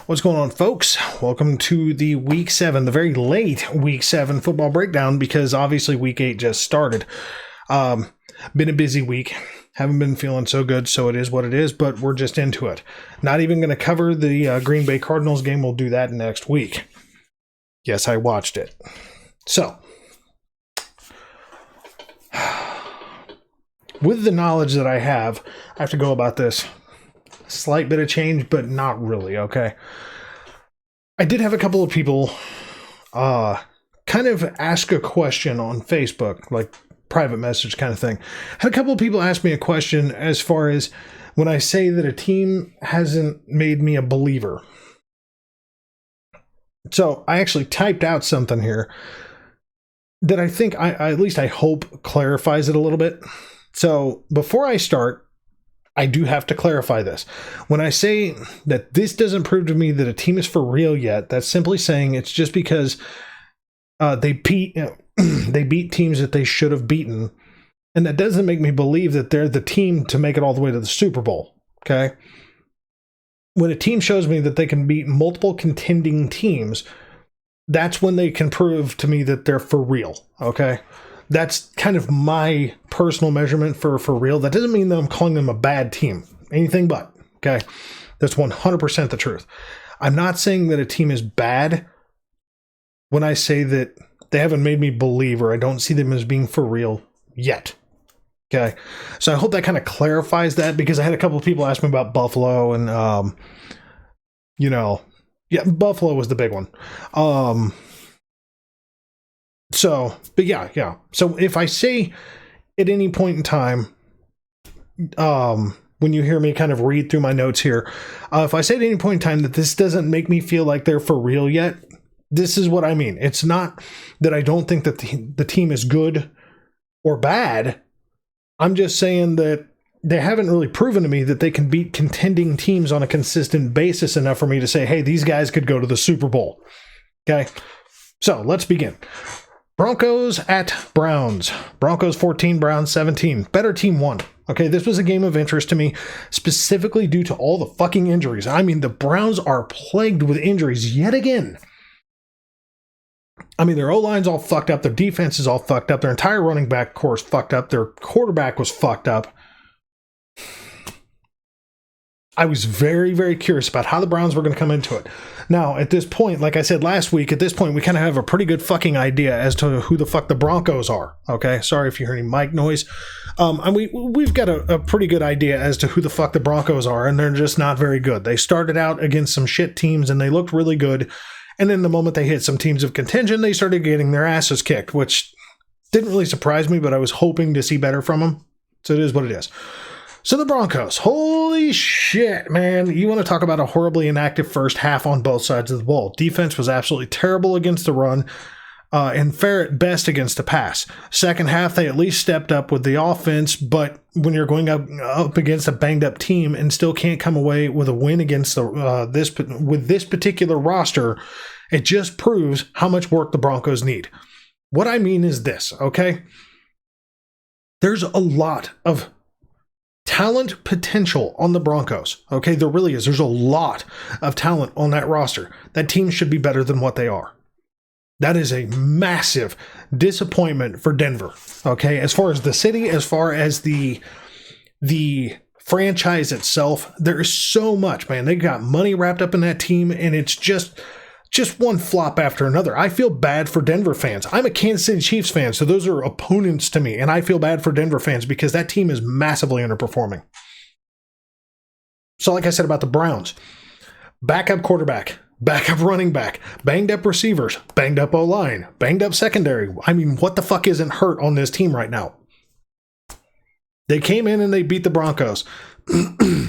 What's going on, folks? Welcome to the Week 7, the very late Week 7 football breakdown, because obviously Week 8 just started. Been a busy week. Haven't been feeling so good, so it is what it is, but we're just into it. Not even going to cover the Green Bay Cardinals game. We'll do that next week. Yes, I watched it. So, with the knowledge that I have to go about this. Slight bit of change, but not really, okay? I did have a couple of people kind of ask a question on Facebook, like private message kind of thing. Had a couple of people ask me a question as far as when I say that a team hasn't made me a believer. So I actually typed out something here that I think, at least I hope, clarifies it a little bit. So before I start, I do have to clarify this. When I say that this doesn't prove to me that a team is for real yet, that's simply saying it's just because they beat teams that they should have beaten. And that doesn't make me believe that they're the team to make it all the way to the Super Bowl. Okay? When a team shows me that they can beat multiple contending teams, that's when they can prove to me that they're for real. Okay? That's kind of my personal measurement for real. That doesn't mean that I'm calling them a bad team. Anything but. Okay? That's 100% the truth. I'm not saying that a team is bad when I say that they haven't made me believe or I don't see them as being for real yet. Okay? So I hope that kind of clarifies that, because I had a couple of people ask me about Buffalo and, Buffalo was the big one. So, but yeah. So if I say at any point in time, when you hear me kind of read through my notes here, if I say at any point in time that this doesn't make me feel like they're for real yet, this is what I mean. It's not that I don't think that the team is good or bad. I'm just saying that they haven't really proven to me that they can beat contending teams on a consistent basis enough for me to say, hey, these guys could go to the Super Bowl. Okay, so let's begin. Broncos at Browns. Broncos 14, Browns 17. Better team won. Okay, this was a game of interest to me, specifically due to all the fucking injuries. I mean, the Browns are plagued with injuries yet again. I mean, their O-line's all fucked up. Their defense is all fucked up. Their entire running back core is fucked up. Their quarterback was fucked up. I was very, very curious about how the Browns were going to come into it. Now, at this point, like I said last week, at this point, we kind of have a pretty good fucking idea as to who the fuck the Broncos are. Okay? Sorry if you hear any mic noise. And we've got a pretty good idea as to who the fuck the Broncos are, and they're just not very good. They started out against some shit teams, and they looked really good. And then the moment they hit some teams of contention, they started getting their asses kicked, which didn't really surprise me, but I was hoping to see better from them. So it is what it is. So the Broncos, holy shit, man. You want to talk about a horribly inactive first half on both sides of the ball. Defense was absolutely terrible against the run and fair at best against the pass. Second half, they at least stepped up with the offense, but when you're going up against a banged-up team and still can't come away with a win against this particular roster, it just proves how much work the Broncos need. What I mean is this, okay? There's a lot of talent potential on the Broncos. Okay, there really is. There's a lot of talent on that roster. That team should be better than what they are. That is a massive disappointment for Denver. Okay, as far as the city, as far as the franchise itself, there is so much, man. They got money wrapped up in that team, and it's just one flop after another. I feel bad for Denver fans. I'm a Kansas City Chiefs fan, so those are opponents to me, and I feel bad for Denver fans because that team is massively underperforming. So like I said about the Browns, backup quarterback, backup running back, banged up receivers, banged up O-line, banged up secondary. I mean, what the fuck isn't hurt on this team right now? They came in and they beat the Broncos.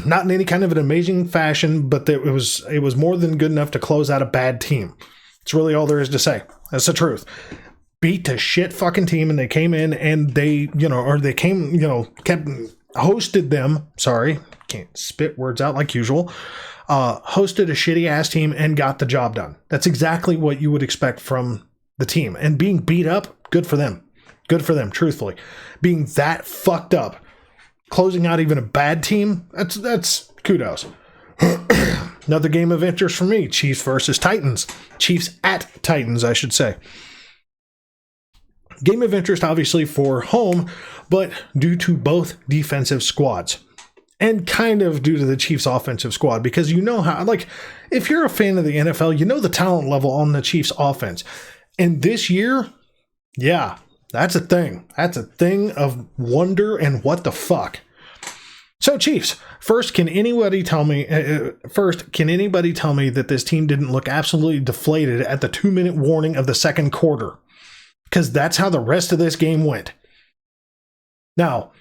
Not in any kind of an amazing fashion, but it was more than good enough to close out a bad team. It's really all there is to say. That's the truth. Beat a shit fucking team, and they came in and hosted them. Sorry, can't spit words out like usual. Hosted a shitty ass team and got the job done. That's exactly what you would expect from the team. And being beat up, good for them. Good for them, truthfully. Being that fucked up, closing out even a bad team, that's kudos. Another game of interest for me, Chiefs versus Titans. Chiefs at Titans, I should say. Game of interest, obviously, for home, but due to both defensive squads. And kind of due to the Chiefs' offensive squad, because you know how, like, if you're a fan of the NFL, you know the talent level on the Chiefs' offense. And this year, yeah, that's a thing. That's a thing of wonder and what the fuck. So, Chiefs, first, can anybody tell me that this team didn't look absolutely deflated at the 2-minute warning of the second quarter? Because that's how the rest of this game went. Now,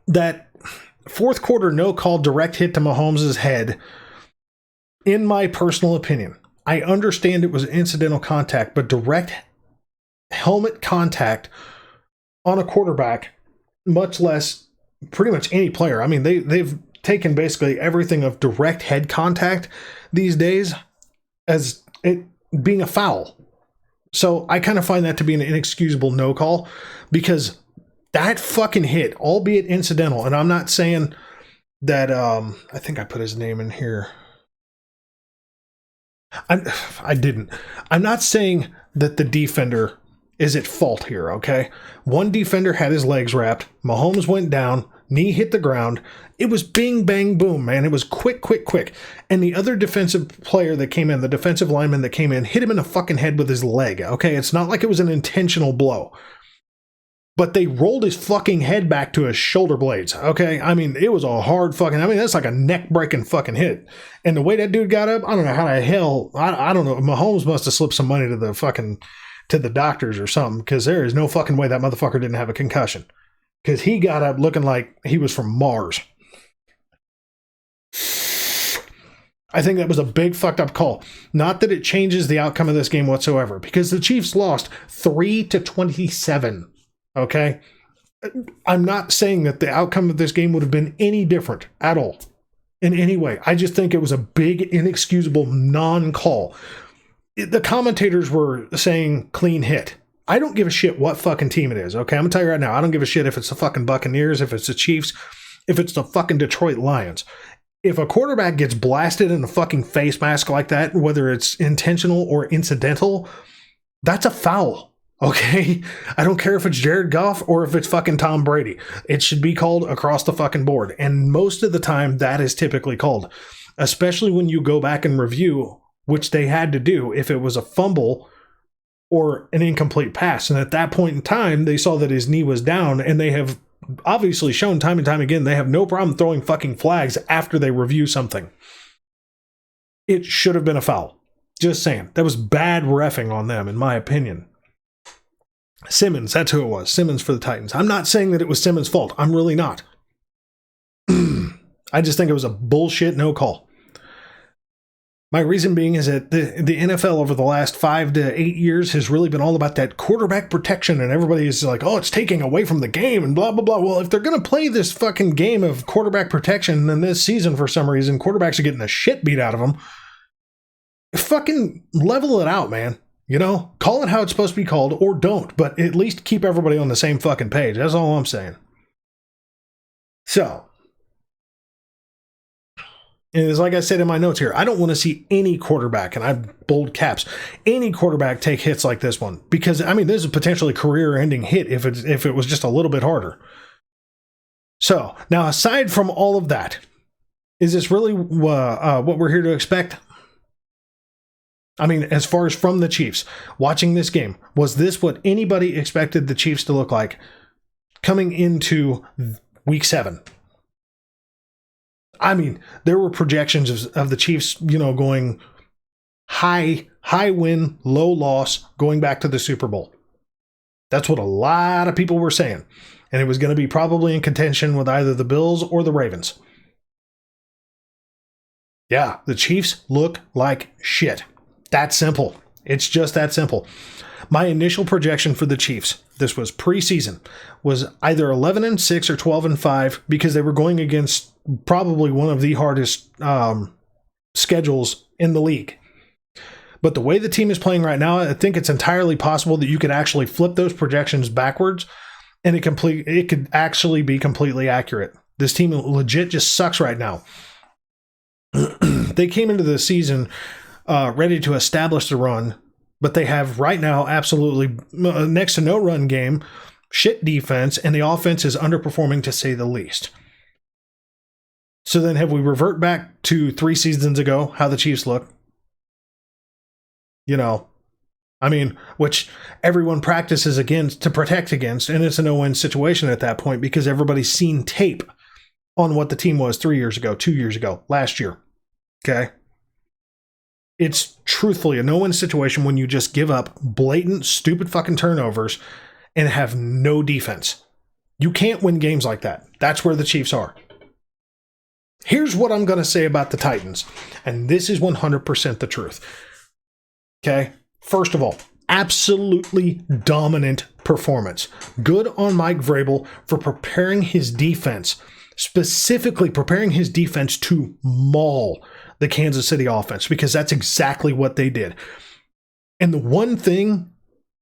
that fourth quarter no-call direct hit to Mahomes' head, in my personal opinion, I understand it was incidental contact, but direct helmet contact on a quarterback, much less pretty much any player. I mean, they've taken basically everything of direct head contact these days as it being a foul. So I kind of find that to be an inexcusable no-call, because that fucking hit, albeit incidental, and I'm not saying that, I think I put his name in here. I didn't. I'm not saying that the defender is at fault here, okay? One defender had his legs wrapped. Mahomes went down. Knee hit the ground. It was bing, bang, boom, man. It was quick, quick, quick. And the other defensive player that came in, the defensive lineman that came in, hit him in the fucking head with his leg, okay? It's not like it was an intentional blow. But they rolled his fucking head back to his shoulder blades, okay? I mean, it was a hard fucking... I mean, that's like a neck-breaking fucking hit. And the way that dude got up, I don't know how the hell... I don't know. Mahomes must have slipped some money to the doctors or something, because there is no fucking way that motherfucker didn't have a concussion. Because he got up looking like he was from Mars. I think that was a big fucked up call. Not that it changes the outcome of this game whatsoever, because the Chiefs lost 3-27. Okay? I'm not saying that the outcome of this game would have been any different at all. In any way. I just think it was a big, inexcusable non-call. The commentators were saying clean hit. I don't give a shit what fucking team it is, okay? I'm gonna tell you right now, I don't give a shit if it's the fucking Buccaneers, if it's the Chiefs, if it's the fucking Detroit Lions. If a quarterback gets blasted in a fucking face mask like that, whether it's intentional or incidental, that's a foul, okay? I don't care if it's Jared Goff or if it's fucking Tom Brady. It should be called across the fucking board. And most of the time, that is typically called. Especially when you go back and review, which they had to do if it was a fumble or an incomplete pass. And at that point in time, they saw that his knee was down, and they have obviously shown time and time again they have no problem throwing fucking flags after they review something. It should have been a foul. Just saying. That was bad reffing on them, in my opinion. Simmons, that's who it was. Simmons for the Titans. I'm not saying that it was Simmons' fault. I'm really not. I just think it was a bullshit no call. My reason being is that the NFL over the last 5 to 8 years has really been all about that quarterback protection, and everybody is like, oh, it's taking away from the game and blah, blah, blah. Well, if they're going to play this fucking game of quarterback protection, then this season, for some reason, quarterbacks are getting the shit beat out of them, fucking level it out, man. You know, call it how it's supposed to be called, or don't, but at least keep everybody on the same fucking page. That's all I'm saying. So, and it's like I said in my notes here, I don't want to see any quarterback, and I bold caps, any quarterback take hits like this one. Because, I mean, this is a potentially career-ending hit if it was just a little bit harder. So, now aside from all of that, is this really what we're here to expect? I mean, as far as from the Chiefs, watching this game, was this what anybody expected the Chiefs to look like coming into Week 7? I mean, there were projections of the Chiefs, you know, going high win, low loss, going back to the Super Bowl. That's what a lot of people were saying. And it was going to be probably in contention with either the Bills or the Ravens. Yeah, the Chiefs look like shit. That simple. It's just that simple. My initial projection for the Chiefs, this was preseason, was either 11-6 or 12-5 because they were going against probably one of the hardest schedules in the league. But the way the team is playing right now, I think it's entirely possible that you could actually flip those projections backwards, and it could actually be completely accurate. This team legit just sucks right now. They came into the season ready to establish the run, but they have right now absolutely next to no run game, shit defense, and the offense is underperforming to say the least. So then have we revert back to 3 seasons ago, how the Chiefs look? You know, I mean, which everyone practices against to protect against, and it's a no-win situation at that point because everybody's seen tape on what the team was 3 years ago, 2 years ago, last year. Okay? It's truthfully a no-win situation when you just give up blatant, stupid fucking turnovers and have no defense. You can't win games like that. That's where the Chiefs are. Here's what I'm going to say about the Titans, and this is 100% the truth. Okay? First of all, absolutely dominant performance. Good on Mike Vrabel for preparing his defense, specifically preparing his defense to maul the Kansas City offense, because that's exactly what they did. And the one thing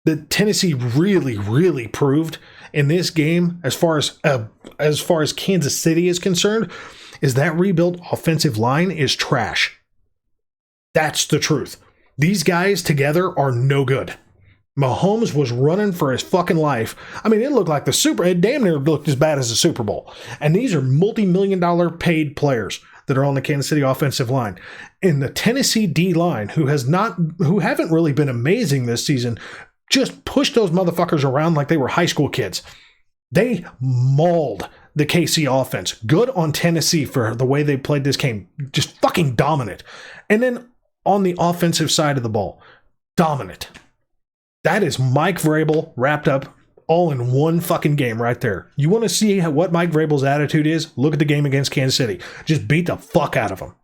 that Tennessee really, really proved in this game, as far as Kansas City is concerned, is that rebuilt offensive line is trash. That's the truth. These guys together are no good. Mahomes was running for his fucking life. I mean, it looked like it damn near looked as bad as the Super Bowl. And these are multi-million-dollar paid players that are on the Kansas City offensive line. In the Tennessee D-line, who haven't really been amazing this season, just pushed those motherfuckers around like they were high school kids. They mauled the KC offense. Good on Tennessee for the way they played this game. Just fucking dominant. And then on the offensive side of the ball, dominant. That is Mike Vrabel wrapped up all in one fucking game right there. You want to see what Mike Vrabel's attitude is? Look at the game against Kansas City. Just beat the fuck out of them.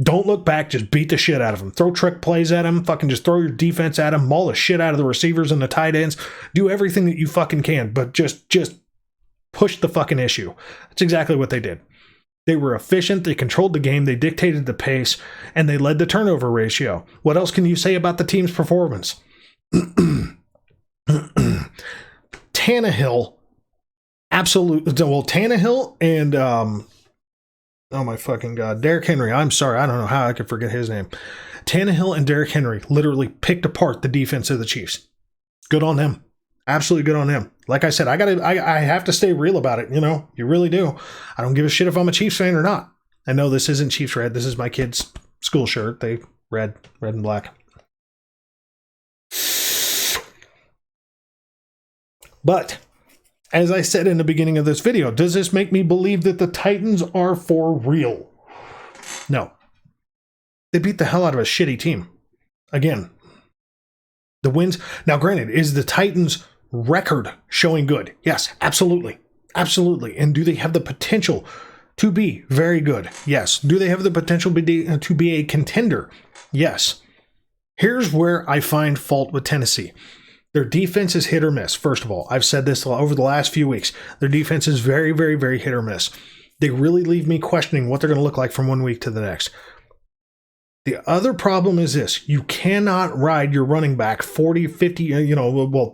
Don't look back. Just beat the shit out of them. Throw trick plays at them. Fucking just throw your defense at them. Maul the shit out of the receivers and the tight ends. Do everything that you fucking can, but just push the fucking issue. That's exactly what they did. They were efficient, they controlled the game, they dictated the pace, and they led the turnover ratio. What else can you say about the team's performance? Tannehill, Tannehill and, oh my fucking God, Derrick Henry, I'm sorry, I don't know how I could forget his name. Tannehill and Derrick Henry literally picked apart the defense of the Chiefs. Good on them. Absolutely good on him. Like I said, I have to stay real about it. You know, you really do. I don't give a shit if I'm a Chiefs fan or not. I know this isn't Chiefs red. This is my kid's school shirt. They red and black. But as I said in the beginning of this video, does this make me believe that the Titans are for real? No. They beat the hell out of a shitty team. Again, the wins. Now, granted, is the Titans' record showing good? Yes, absolutely. Absolutely. And do they have the potential to be very good? Yes. Do they have the potential to be a contender? Yes. Here's where I find fault with Tennessee. Their defense is hit or miss, first of all. I've said this over the last few weeks. Their defense is very, very, very hit or miss. They really leave me questioning what they're going to look like from one week to the next. The other problem is this. You cannot ride your running back 40, 50,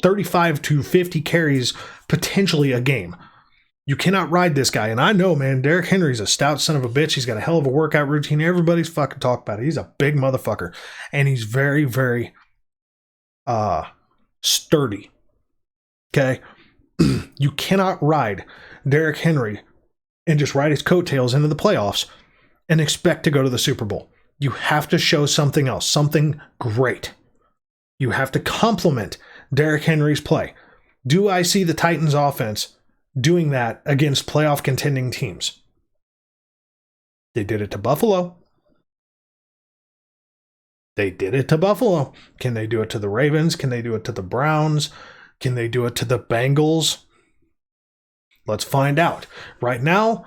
35 to 50 carries potentially a game. You cannot ride this guy. And I know, man, Derrick Henry's a stout son of a bitch. He's got a hell of a workout routine. Everybody's fucking talking about it. He's a big motherfucker. And he's very, very sturdy. Okay? You cannot ride Derrick Henry and just ride his coattails into the playoffs and expect to go to the Super Bowl. You have to show something else, something great. You have to complement Derrick Henry's play. Do I see the Titans offense doing that against playoff contending teams? They did it to Buffalo. They did it to Buffalo. Can they do it to the Ravens? Can they do it to the Browns? Can they do it to the Bengals? Let's find out. Right now,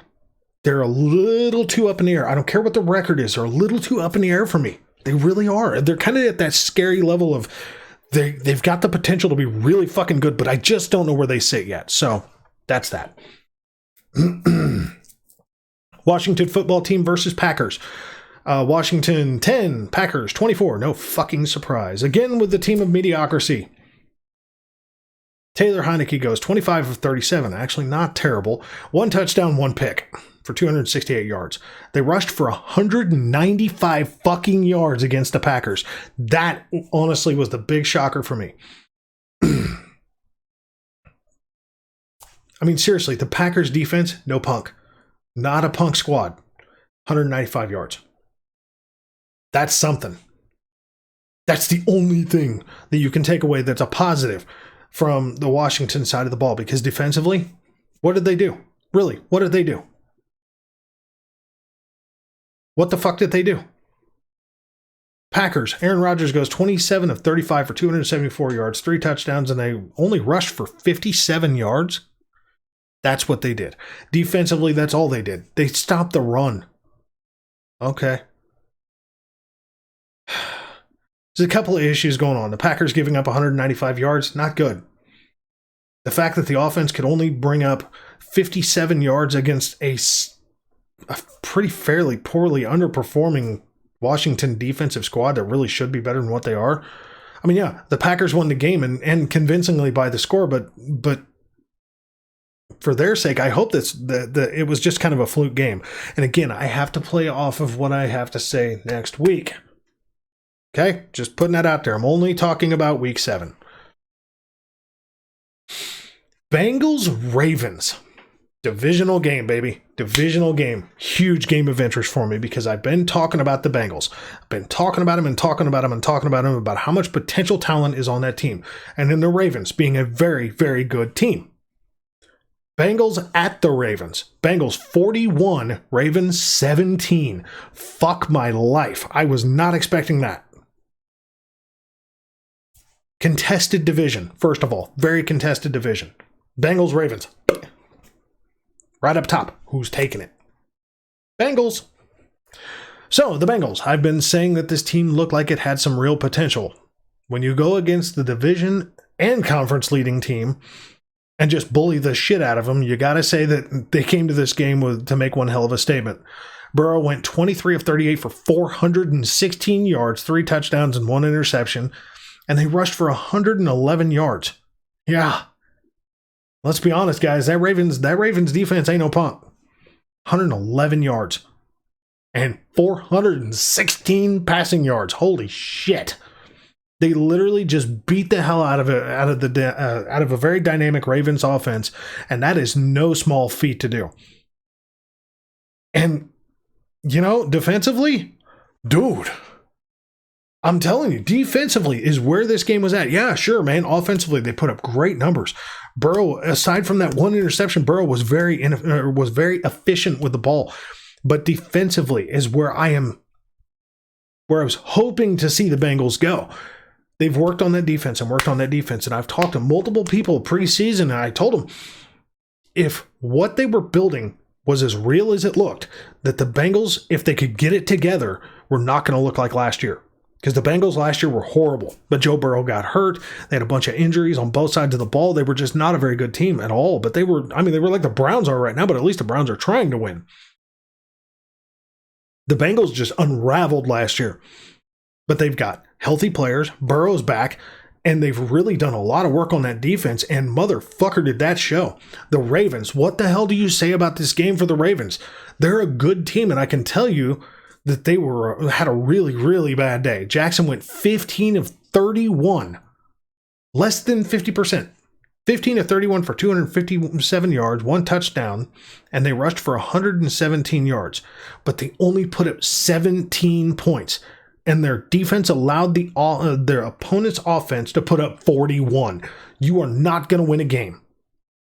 they're a little too up in the air. I don't care what the record is. They're a little too up in the air for me. They really are. They're kind of at that scary level of they've got the potential to be really fucking good, but I just don't know where they sit yet. So that's that. Washington football team versus Packers. Washington 10, Packers 24. No fucking surprise. Again with the team of mediocrity. Taylor Heineke goes 25 of 37. Actually, not terrible. 1 touchdown, 1 pick for 268 yards. They rushed for 195 fucking yards against the Packers. That honestly was the big shocker for me. I mean, seriously, the Packers defense, no punk. Not a punk squad. 195 yards. That's something. That's the only thing that you can take away that's a positive from the Washington side of the ball, because defensively, what did they do? Really, what did they do? What the fuck did they do? Packers, Aaron Rodgers goes 27 of 35 for 274 yards, 3 touchdowns, and they only rushed for 57 yards. That's what they did. Defensively, that's all they did. They stopped the run. Okay. There's a couple of issues going on. The Packers giving up 195 yards, not good. The fact that the offense could only bring up 57 yards against a pretty fairly poorly underperforming Washington defensive squad that really should be better than what they are. I mean, yeah, the Packers won the game and convincingly by the score, but for their sake, I hope that it was just kind of a fluke game. And again, I have to play off of what I have to say next week. Okay? Just putting that out there. I'm only talking about week 7. Bengals-Ravens. Divisional game, baby. Divisional game. Huge game of interest for me because I've been talking about the Bengals. I've been talking about them and talking about them and talking about them about how much potential talent is on that team. And then the Ravens being a very, very good team. Bengals at the Ravens. Bengals 41, Ravens 17. Fuck my life. I was not expecting that. Contested division, first of all. Very contested division. Bengals, Ravens. Right up top. Who's taking it? Bengals. So, the Bengals. I've been saying that this team looked like it had some real potential. When you go against the division and conference leading team and just bully the shit out of them, you got to say that they came to this game to make one hell of a statement. Burrow went 23 of 38 for 416 yards, 3 touchdowns, and 1 interception. And they rushed for 111 yards. Yeah. Let's be honest, guys. That Ravens defense ain't no punk. 111 yards. And 416 passing yards. Holy shit. They literally just beat the hell out of a very dynamic Ravens offense. And that is no small feat to do. And, defensively, dude, I'm telling you, defensively is where this game was at. Yeah, sure, man. Offensively, they put up great numbers. Burrow, aside from that one interception, Burrow was very efficient with the ball. But defensively is where I was hoping to see the Bengals go. They've worked on that defense and I've talked to multiple people preseason, and I told them if what they were building was as real as it looked, that the Bengals, if they could get it together, were not going to look like last year. Because the Bengals last year were horrible, but Joe Burrow got hurt. They had a bunch of injuries on both sides of the ball. They were just not a very good team at all. But they were like the Browns are right now, but at least the Browns are trying to win. The Bengals just unraveled last year. But they've got healthy players, Burrow's back, and they've really done a lot of work on that defense, and motherfucker did that show. The Ravens, what the hell do you say about this game for the Ravens? They're a good team, and I can tell you that they had a really, really bad day. Jackson went 15 of 31. Less than 50%. 15 of 31 for 257 yards, 1 touchdown, and they rushed for 117 yards. But they only put up 17 points. And their defense allowed their opponent's offense to put up 41. You are not going to win a game.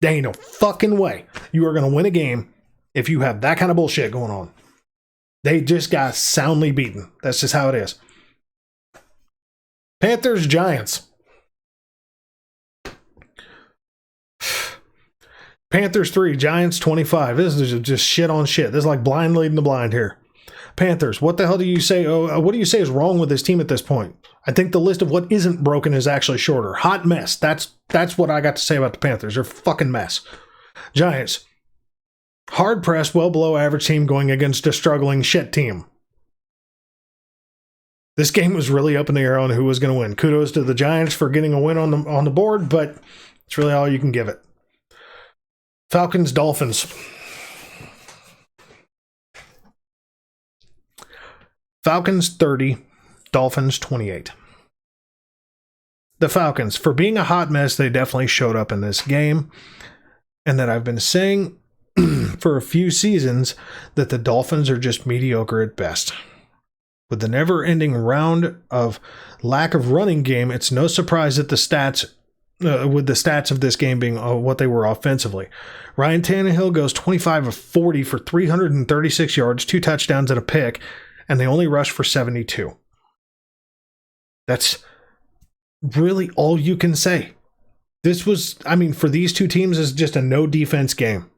There ain't no fucking way you are going to win a game if you have that kind of bullshit going on. They just got soundly beaten. That's just how it is. Panthers, Giants. Panthers 3, Giants 25. This is just shit on shit. This is like blind leading the blind here. Panthers, what the hell do you say? What do you say is wrong with this team at this point? I think the list of what isn't broken is actually shorter. Hot mess. That's what I got to say about the Panthers. They're a fucking mess. Giants. Hard pressed, well below average team going against a struggling shit team. This game was really up in the air on who was going to win. Kudos to the Giants for getting a win on the board, but it's really all you can give it. Falcons, Dolphins. Falcons 30, Dolphins 28. The Falcons, for being a hot mess, they definitely showed up in this game. And that I've been saying for a few seasons that the Dolphins are just mediocre at best. With the never-ending round of lack of running game, it's no surprise that the stats, with the stats of this game being what they were offensively. Ryan Tannehill goes 25 of 40 for 336 yards, 2 touchdowns and a pick, and they only rushed for 72. That's really all you can say. This was, I mean, for these two teams, is just a no defense game.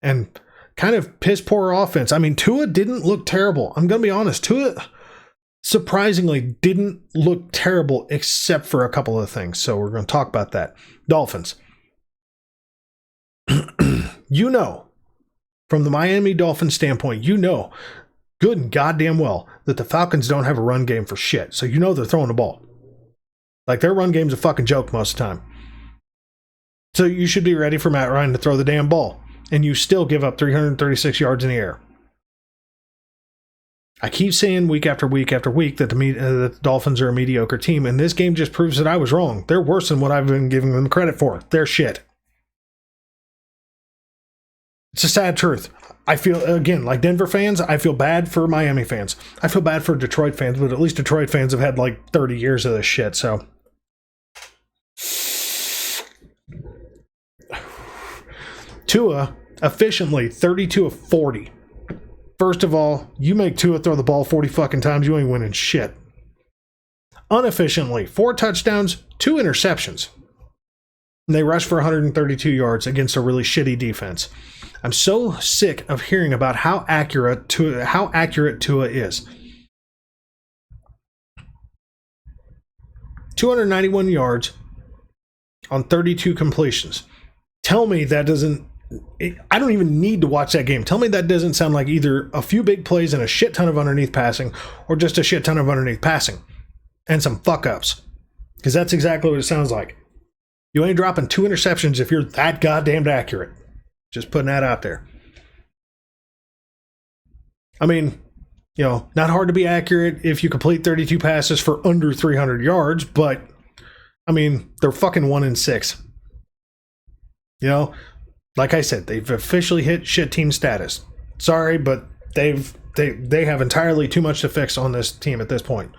And kind of piss poor offense. I mean, Tua didn't look terrible. I'm going to be honest. Tua surprisingly didn't look terrible except for a couple of things. So we're going to talk about that. Dolphins. You know, from the Miami Dolphins standpoint, you know good and goddamn well that the Falcons don't have a run game for shit. So you know they're throwing the ball. Like, their run game's a fucking joke most of the time. So you should be ready for Matt Ryan to throw the damn ball. And you still give up 336 yards in the air. I keep saying week after week after week that the Dolphins are a mediocre team, and this game just proves that I was wrong. They're worse than what I've been giving them credit for. They're shit. It's a sad truth. I feel, again, like Denver fans, I feel bad for Miami fans. I feel bad for Detroit fans, but at least Detroit fans have had like 30 years of this shit, so. Tua, efficiently, 32 of 40. First of all, you make Tua throw the ball 40 fucking times, you ain't winning shit. Inefficiently, 4 touchdowns, 2 interceptions. And they rushed for 132 yards against a really shitty defense. I'm so sick of hearing about how accurate Tua is. 291 yards on 32 completions. Tell me that doesn't... I don't even need to watch that game. Tell me that doesn't sound like either a few big plays and a shit ton of underneath passing, or just a shit ton of underneath passing and some fuck-ups. Because that's exactly what it sounds like. You ain't dropping 2 interceptions if you're that goddamn accurate. Just putting that out there. I mean, you know, not hard to be accurate if you complete 32 passes for under 300 yards, but, I mean, they're fucking 1-6. You know, like I said, they've officially hit shit team status. Sorry, but they have entirely too much to fix on this team at this point.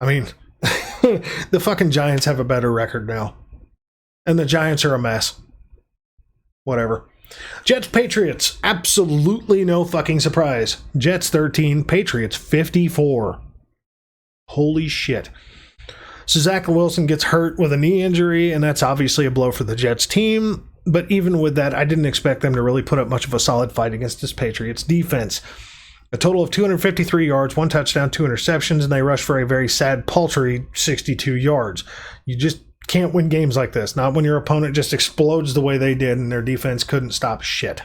I mean, the fucking Giants have a better record now. And the Giants are a mess. Whatever. Jets, Patriots. Absolutely no fucking surprise. Jets 13, Patriots 54. Holy shit. So Zach Wilson gets hurt with a knee injury, and that's obviously a blow for the Jets team. But even with that, I didn't expect them to really put up much of a solid fight against this Patriots defense. A total of 253 yards, 1 touchdown, 2 interceptions, and they rushed for a very sad, paltry 62 yards. You just can't win games like this. Not when your opponent just explodes the way they did and their defense couldn't stop shit.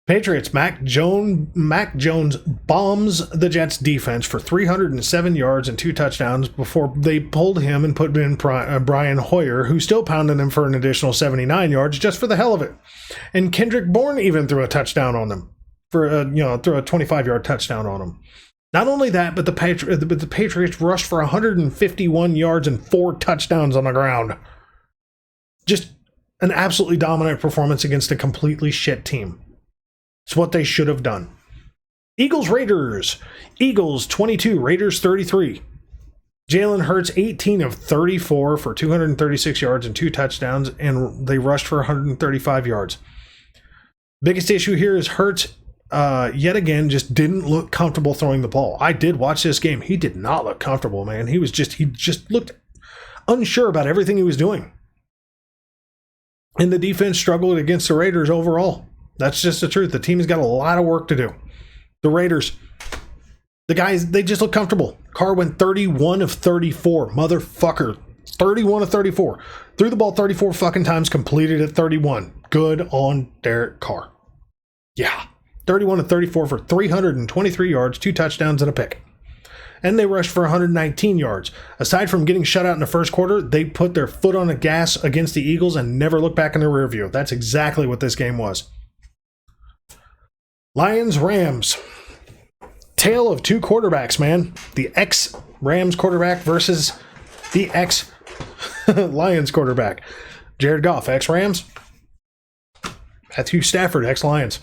Patriots, Mac Jones bombs the Jets defense for 307 yards and 2 touchdowns before they pulled him and put in Brian Hoyer, who still pounded him for an additional 79 yards just for the hell of it. And Kendrick Bourne even threw a touchdown on them threw a 25-yard touchdown on him. Not only that, but the Patriots rushed for 151 yards and 4 touchdowns on the ground. Just an absolutely dominant performance against a completely shit team. It's what they should have done. Eagles, Raiders. Eagles 22, Raiders 33. Jalen Hurts 18 of 34 for 236 yards and 2 touchdowns, and they rushed for 135 yards. Biggest issue here is Hurts, yet again, just didn't look comfortable throwing the ball. I did watch this game. He did not look comfortable, man. He just looked unsure about everything he was doing. And the defense struggled against the Raiders overall. That's just the truth. The team has got a lot of work to do. The Raiders, the guys, they just look comfortable. Carr went 31 of 34. Motherfucker. 31 of 34. Threw the ball 34 fucking times, completed at 31. Good on Derek Carr. Yeah. 31 of 34 for 323 yards, 2 touchdowns, and a pick. And they rushed for 119 yards. Aside from getting shut out in the first quarter, they put their foot on the gas against the Eagles and never looked back in the rear view. That's exactly what this game was. Lions, Rams. Tale of two quarterbacks, man. The ex-Rams quarterback versus the ex-Lions quarterback. Jared Goff, ex-Rams. Matthew Stafford, ex-Lions.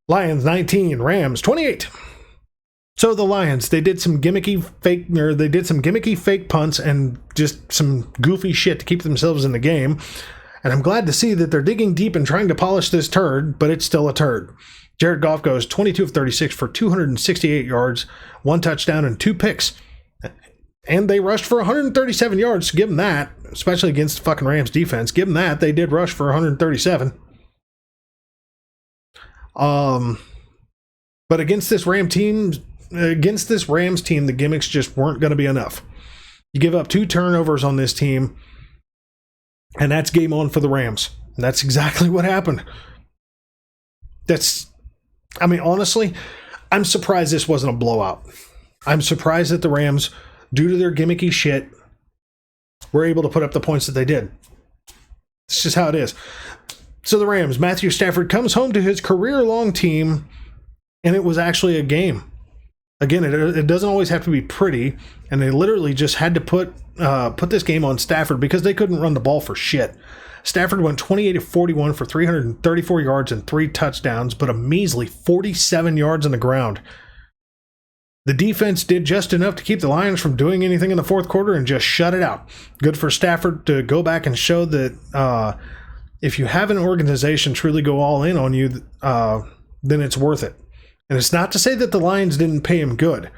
Lions 19, Rams 28. So the Lions, they did some gimmicky fake punts and just some goofy shit to keep themselves in the game. And I'm glad to see that they're digging deep and trying to polish this turd, but it's still a turd. Jared Goff goes 22 of 36 for 268 yards, 1 touchdown, and 2 picks. And they rushed for 137 yards, so give them that, especially against the fucking Rams defense. Give them that. They did rush for 137. But against this Rams team, the gimmicks just weren't going to be enough. You give up 2 turnovers on this team, and that's game on for the Rams. And that's exactly what happened. Honestly, I'm surprised this wasn't a blowout. I'm surprised that the Rams, due to their gimmicky shit, were able to put up the points that they did. It's just how it is. So the Rams, Matthew Stafford comes home to his career-long team, and it was actually a game. Again, it doesn't always have to be pretty, and they literally just had to put this game on Stafford because they couldn't run the ball for shit. Stafford went 28 of 41 for 334 yards and 3 touchdowns, but a measly 47 yards on the ground. The defense did just enough to keep the Lions from doing anything in the fourth quarter and just shut it out. Good for Stafford to go back and show that if you have an organization truly go all in on you, then it's worth it. And it's not to say that the Lions didn't pay him good,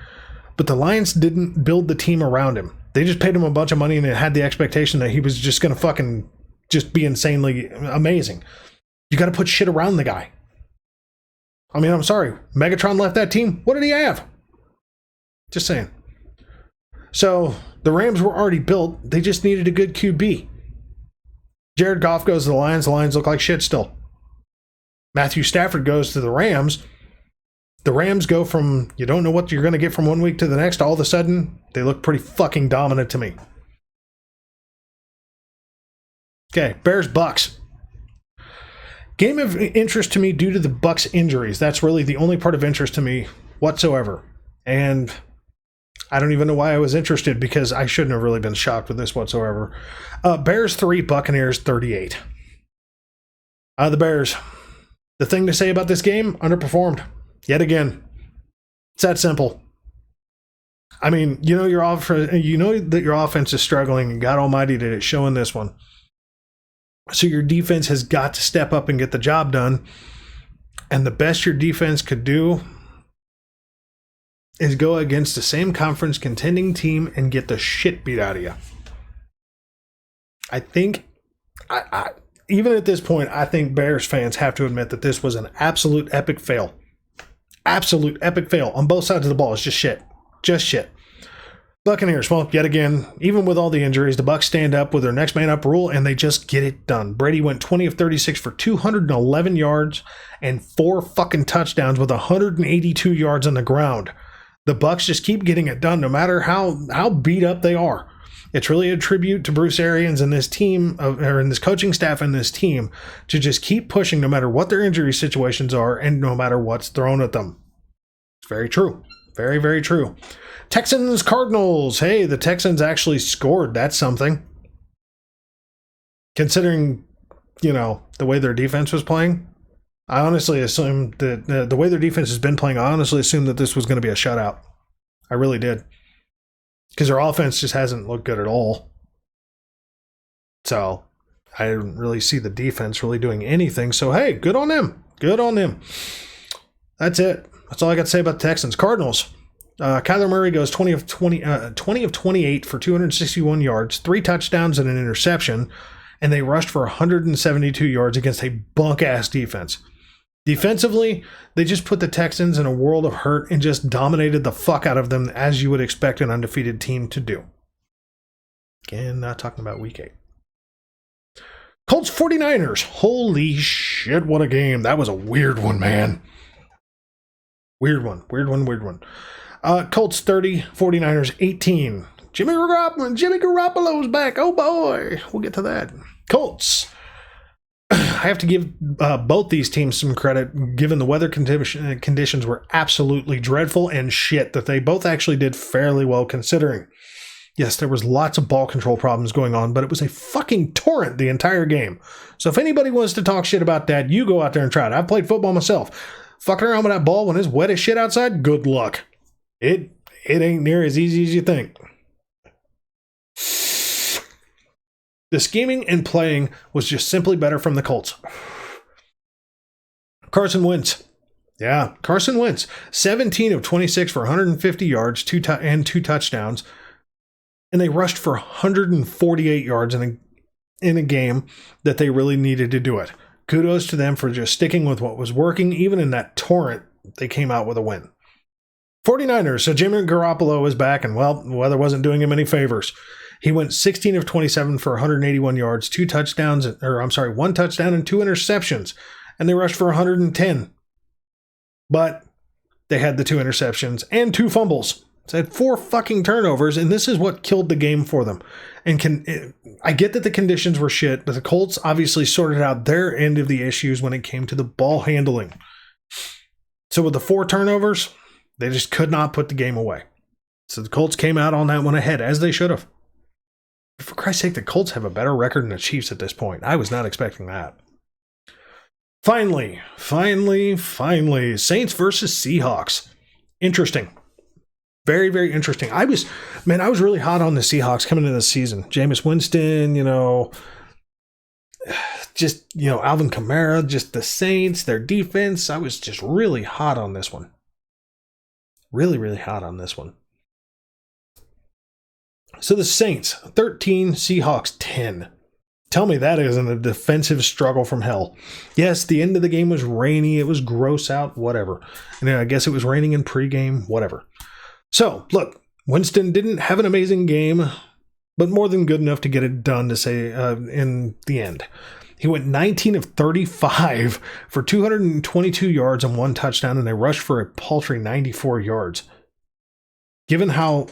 but the Lions didn't build the team around him. They just paid him a bunch of money and they had the expectation that he was just going to fucking just be insanely amazing. You got to put shit around the guy. I mean, I'm sorry. Megatron left that team. What did he have? Just saying. So the Rams were already built. They just needed a good QB. Jared Goff goes to the Lions. The Lions look like shit still. Matthew Stafford goes to the Rams. The Rams go from, you don't know what you're going to get from one week to the next. All of a sudden, they look pretty fucking dominant to me. Okay, Bears Bucks. Game of interest to me due to the Bucks injuries. That's really the only part of interest to me whatsoever. And I don't even know why I was interested because I shouldn't have really been shocked with this whatsoever. Bears 3, Buccaneers 38. The Bears. The thing to say about this game, underperformed. Yet again. It's that simple. I mean, you know that your offense is struggling, and God Almighty did it show in this one. So your defense has got to step up and get the job done. And the best your defense could do is go against the same conference contending team and get the shit beat out of you. I think, even at this point, I think Bears fans have to admit that this was an absolute epic fail. Absolute epic fail on both sides of the ball. It's just shit. Just shit. Buccaneers, well, yet again, even with all the injuries, the Bucs stand up with their next man up rule, and they just get it done. Brady went 20 of 36 for 211 yards and 4 fucking touchdowns with 182 yards on the ground. The Bucs just keep getting it done, no matter how beat up they are. It's really a tribute to Bruce Arians and this team, or in this coaching staff and this team, to just keep pushing no matter what their injury situations are and no matter what's thrown at them. It's very true. Very, very true. Texans, Cardinals. Hey, the Texans actually scored. That's something. Considering, the way their defense was playing, I honestly assumed that the way their defense has been playing, I honestly assumed that this was going to be a shutout. I really did. Because their offense just hasn't looked good at all. So, I didn't really see the defense really doing anything. So, hey, good on them. Good on them. That's it. That's all I got to say about the Texans. Cardinals. Kyler Murray goes 20 of 28 for 261 yards, 3 touchdowns and an interception, and they rushed for 172 yards against a bunk-ass defense. Defensively, they just put the Texans in a world of hurt and just dominated the fuck out of them as you would expect an undefeated team to do. Again, not talking about week 8. Colts 49ers. Holy shit, what a game. That was a weird one, man. Weird one. Colts 30, 49ers 18. Jimmy Garoppolo's back. Oh boy. We'll get to that. Colts I have to give both these teams some credit, given the weather conditions were absolutely dreadful and shit, that they both actually did fairly well considering. Yes, there was lots of ball control problems going on, but it was a fucking torrent the entire game. So if anybody wants to talk shit about that, you go out there and try it. I've played football myself. Fucking around with that ball when it's wet as shit outside, good luck. It ain't near as easy as you think. The scheming and playing was just simply better from the Colts. Carson Wentz. Yeah, Carson Wentz. 17 of 26 for 150 yards, two touchdowns. And they rushed for 148 yards in a game that they really needed to do it. Kudos to them for just sticking with what was working. Even in that torrent, they came out with a win. 49ers. So Jimmy Garoppolo is back, and well, the weather wasn't doing him any favors. He went 16 of 27 for 181 yards, one touchdown and 2 interceptions. And they rushed for 110. But they had the 2 interceptions and 2 fumbles. So they had 4 fucking turnovers, and this is what killed the game for them. And I get that the conditions were shit, but the Colts obviously sorted out their end of the issues when it came to the ball handling. So with the 4 turnovers, they just could not put the game away. So the Colts came out on that one ahead, as they should have. For Christ's sake, the Colts have a better record than the Chiefs at this point. I was not expecting that. Finally, Saints versus Seahawks. Interesting. Very, very interesting. I was really hot on the Seahawks coming into the season. Jameis Winston, Alvin Kamara, just the Saints, their defense. I was just really hot on this one. Really, really hot on this one. So the Saints, 13, Seahawks, 10. Tell me that isn't a defensive struggle from hell. Yes, the end of the game was rainy. It was gross out, whatever. And I guess it was raining in pregame, whatever. So, look, Winston didn't have an amazing game, but more than good enough to get it done to say in the end. He went 19 of 35 for 222 yards and 1 touchdown, and they rushed for a paltry 94 yards. Given how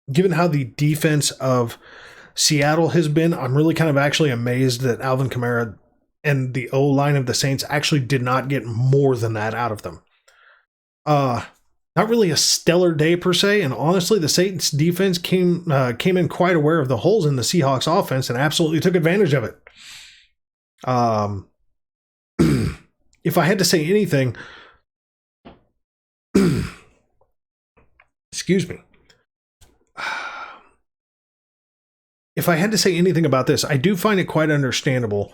the defense of Seattle has been, I'm really kind of actually amazed that Alvin Kamara and the O-line of the Saints actually did not get more than that out of them. Not really a stellar day per se, and honestly, the Saints defense came in quite aware of the holes in the Seahawks offense and absolutely took advantage of it. If I had to say anything, excuse me. If I had to say anything about this, I do find it quite understandable.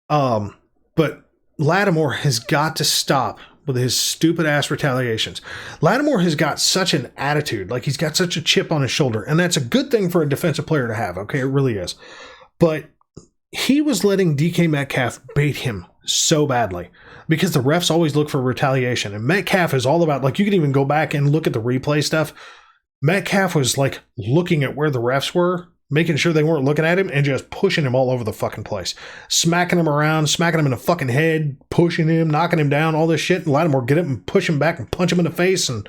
But Lattimore has got to stop with his stupid ass retaliations. Lattimore has got such an attitude, like he's got such a chip on his shoulder, and that's a good thing for a defensive player to have. Okay, it really is. But he was letting DK Metcalf bait him so badly because the refs always look for retaliation, and Metcalf is all about, like, you can even go back and look at the replay stuff. Metcalf was like looking at where the refs were, making sure they weren't looking at him, and just pushing him all over the fucking place. Smacking him around, smacking him in the fucking head, pushing him, knocking him down, all this shit. And Lattimore get him and push him back and punch him in the face and,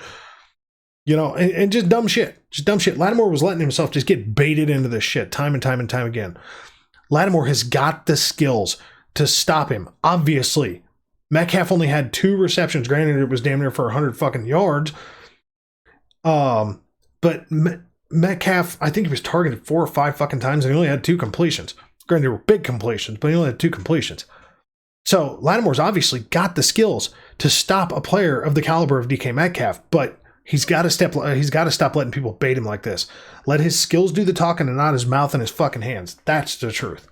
and just dumb shit. Just dumb shit. Lattimore was letting himself just get baited into this shit time and time and time again. Lattimore has got the skills to stop him. Obviously, Metcalf only had 2 receptions. Granted, it was damn near for 100 fucking yards. But Metcalf, I think he was targeted 4 or 5 fucking times, and he only had 2 completions. Granted, they were big completions, but he only had 2 completions. So Lattimore's obviously got the skills to stop a player of the caliber of DK Metcalf, but he's got to stop letting people bait him like this. Let his skills do the talking and not his mouth and his fucking hands. That's the truth.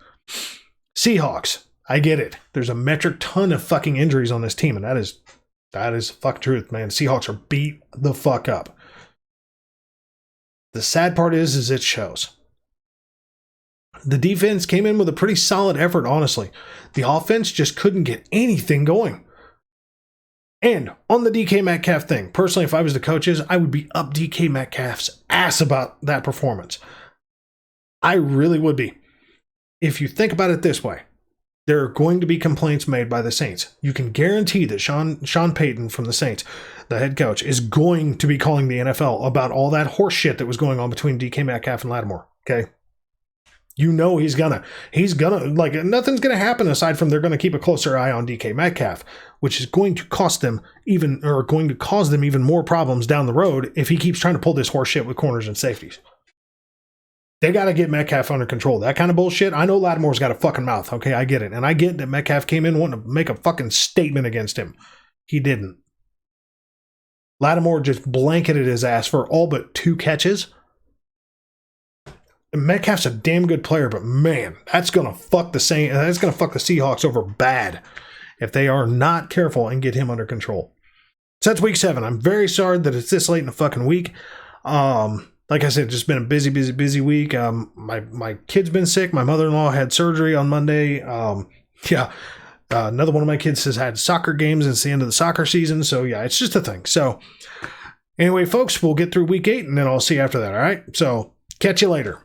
Seahawks, I get it. There's a metric ton of fucking injuries on this team, and that is fuck truth, man. Seahawks are beat the fuck up. The sad part is it shows. The defense came in with a pretty solid effort, honestly. The offense just couldn't get anything going. And on the DK Metcalf thing, personally, if I was the coaches, I would be up DK Metcalf's ass about that performance. I really would be. If you think about it this way, there are going to be complaints made by the Saints. You can guarantee that Sean Payton from the Saints, the head coach, is going to be calling the NFL about all that horse shit that was going on between DK Metcalf and Lattimore. Okay? You know he's gonna like nothing's gonna happen aside from they're gonna keep a closer eye on DK Metcalf, which is going to cost them going to cause them even more problems down the road if he keeps trying to pull this horse shit with corners and safeties. They got to get Metcalf under control. That kind of bullshit. I know Lattimore's got a fucking mouth. Okay, I get it. And I get that Metcalf came in wanting to make a fucking statement against him. He didn't. Lattimore just blanketed his ass for all but 2 catches. Metcalf's a damn good player, but man, that's gonna fuck the Seahawks over bad if they are not careful and get him under control. So that's week 7. I'm very sorry that it's this late in the fucking week. Like I said, just been a busy week. My kid's been sick. My mother-in-law had surgery on Monday. Another one of my kids has had soccer games. It's the end of the soccer season. So yeah, it's just a thing. So anyway, folks, we'll get through week 8 and then I'll see you after that. All right. So catch you later.